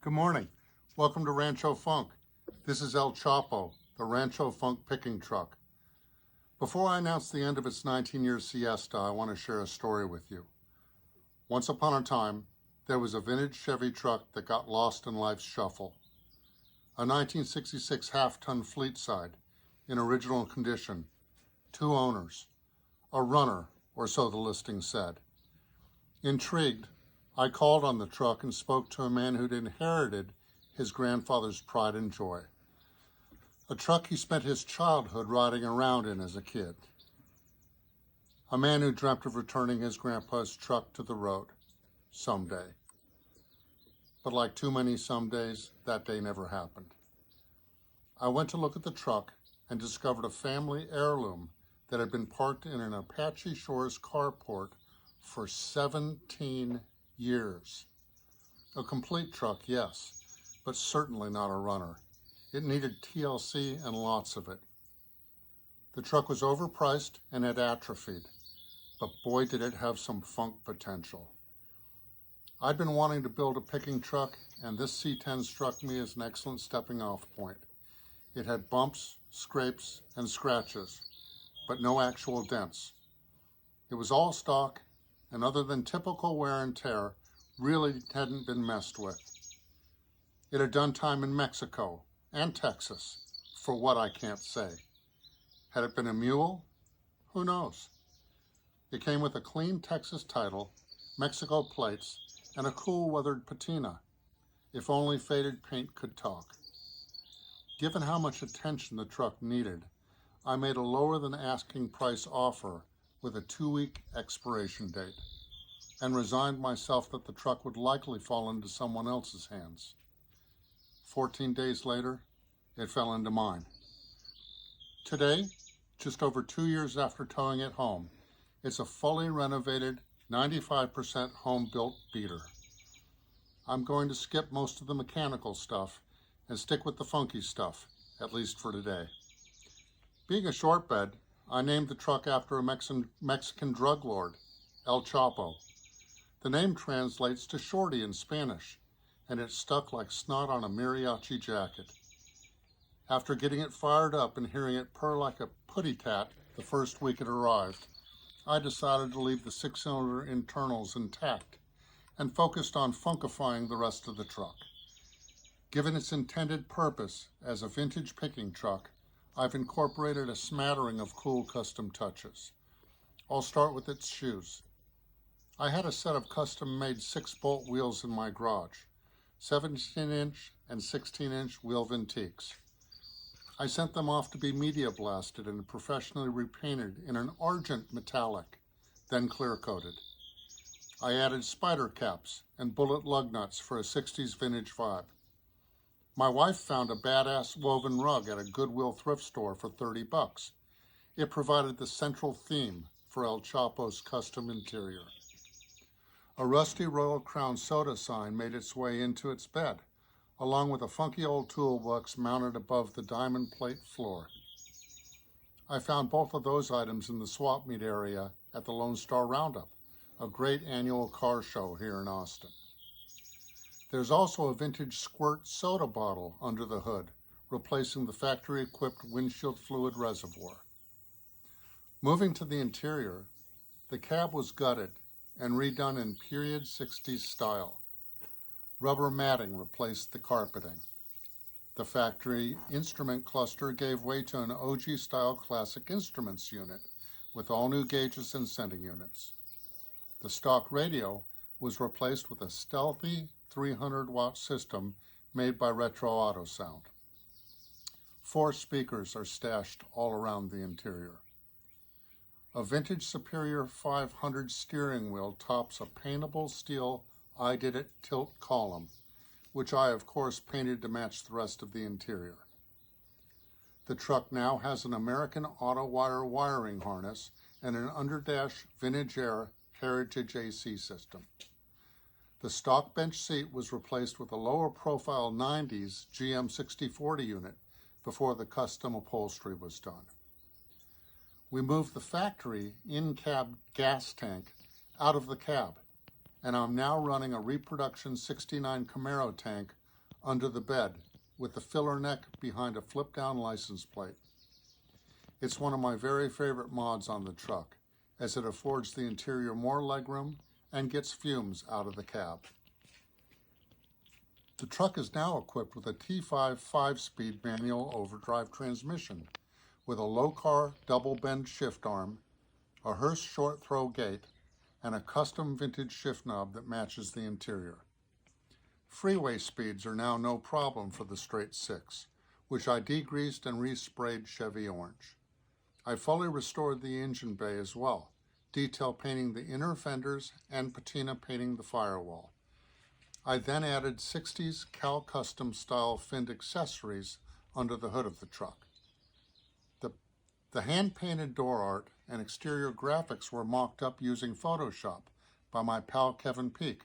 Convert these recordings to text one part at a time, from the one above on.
Good morning. Welcome to Rancho Funk. This is El Chapo, the Rancho Funk Picking Truck. Before I announce the end of its 19-year siesta, I want to share a story with you. Once upon a time, there was a vintage Chevy truck that got lost in life's shuffle. A 1966 half-ton fleet side, in original condition, 2 owners, a runner, or so the listing said. Intrigued, I called on the truck and spoke to a man who'd inherited his grandfather's pride and joy. A truck he spent his childhood riding around in as a kid. A man who dreamt of returning his grandpa's truck to the road someday. But like too many somedays, that day never happened. I went to look at the truck and discovered a family heirloom that had been parked in an Apache Shores carport for 17 years. A complete truck, yes, but certainly not a runner. It needed TLC and lots of it. The truck was overpriced and had atrophied, but boy did it have some funk potential. I'd been wanting to build a picking truck, and this C10 struck me as an excellent stepping off point. It had bumps, scrapes, and scratches, but no actual dents. It was all stock, and other than typical wear and tear, really hadn't been messed with. It had done time in Mexico and Texas, for what I can't say. Had it been a mule? Who knows? It came with a clean Texas title, Mexico plates, and a cool weathered patina. If only faded paint could talk. Given how much attention the truck needed, I made a lower than asking price offer with a 2-week expiration date, and resigned myself that the truck would likely fall into someone else's hands. 14 days later, it fell into mine. Today, just over 2 years after towing it home, it's a fully renovated, 95% home-built beater. I'm going to skip most of the mechanical stuff and stick with the funky stuff, at least for today. Being a short bed, I named the truck after a Mexican drug lord, El Chapo. The name translates to shorty in Spanish, and it stuck like snot on a mariachi jacket. After getting it fired up and hearing it purr like a putty tat the first week it arrived, I decided to leave the 6-cylinder internals intact and focused on funkifying the rest of the truck. Given its intended purpose as a vintage picking truck, I've incorporated a smattering of cool custom touches. I'll start with its shoes. I had a set of custom-made 6-bolt wheels in my garage, 17-inch and 16-inch wheel Vintiques. I sent them off to be media blasted and professionally repainted in an argent metallic, then clear coated. I added spider caps and bullet lug nuts for a 60s vintage vibe. My wife found a badass woven rug at a Goodwill thrift store for $30. It provided the central theme for El Chapo's custom interior. A rusty Royal Crown soda sign made its way into its bed, along with a funky old toolbox mounted above the diamond plate floor. I found both of those items in the swap meet area at the Lone Star Roundup, a great annual car show here in Austin. There's also a vintage squirt soda bottle under the hood, replacing the factory-equipped windshield fluid reservoir. Moving to the interior, the cab was gutted and redone in period 60s style. Rubber matting replaced the carpeting. The factory instrument cluster gave way to an OG-style classic instruments unit with all new gauges and sending units. The stock radio was replaced with a stealthy 300-watt system made by Retro Auto Sound. 4 speakers are stashed all around the interior. A vintage Superior 500 steering wheel tops a paintable steel I Did It tilt column, which I of course painted to match the rest of the interior. The truck now has an American Auto Wire wiring harness and an underdash vintage era Heritage AC system. The stock bench seat was replaced with a lower profile 90s GM 6040 unit before the custom upholstery was done. We moved the factory in-cab gas tank out of the cab, and I'm now running a reproduction 69 Camaro tank under the bed with the filler neck behind a flip-down license plate. It's one of my very favorite mods on the truck, as it affords the interior more legroom and gets fumes out of the cab. The truck is now equipped with a T5 5-speed manual overdrive transmission with a low-car double-bend shift arm, a Hurst short-throw gate, and a custom vintage shift knob that matches the interior. Freeway speeds are now no problem for the straight six, which I degreased and resprayed Chevy orange. I fully restored the engine bay as well, detail painting the inner fenders and patina painting the firewall. I then added 60s Cal Custom style finned accessories under the hood of the truck. The hand-painted door art and exterior graphics were mocked up using Photoshop by my pal Kevin Peak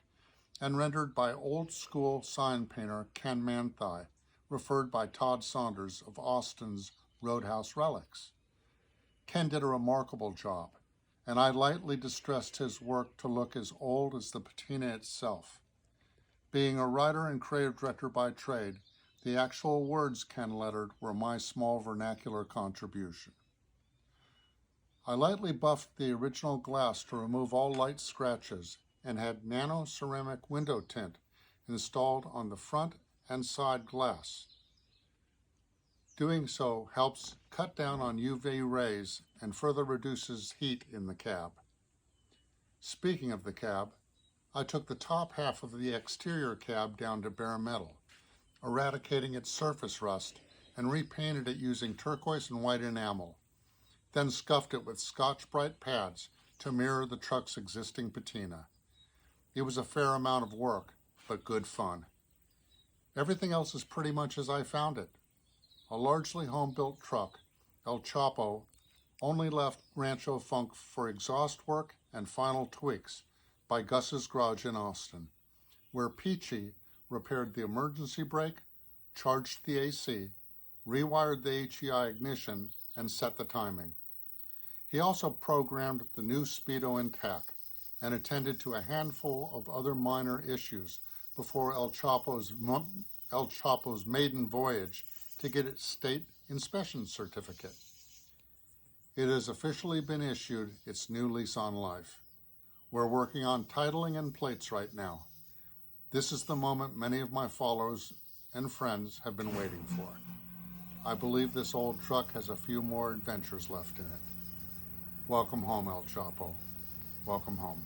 and rendered by old-school sign painter Ken Manthai, referred by Todd Saunders of Austin's Roadhouse Relics. Ken did a remarkable job, and I lightly distressed his work to look as old as the patina itself. Being a writer and creative director by trade, the actual words Ken lettered were my small vernacular contribution. I lightly buffed the original glass to remove all light scratches and had nano ceramic window tint installed on the front and side glass. Doing so helps cut down on UV rays and further reduces heat in the cab. Speaking of the cab, I took the top half of the exterior cab down to bare metal, eradicating its surface rust, and repainted it using turquoise and white enamel, then scuffed it with Scotch-Brite pads to mirror the truck's existing patina. It was a fair amount of work, but good fun. Everything else is pretty much as I found it. A largely home-built truck, El Chapo only left Rancho Funk for exhaust work and final tweaks by Gus's Garage in Austin, where Peachy repaired the emergency brake, charged the AC, rewired the HEI ignition, and set the timing. He also programmed the new speedo and tack and attended to a handful of other minor issues before El Chapo's maiden voyage to get its state inspection certificate. It has officially been issued its new lease on life. We're working on titling and plates right now. This is the moment many of my followers and friends have been waiting for. I believe this old truck has a few more adventures left in it. Welcome home, El Chapo. Welcome home.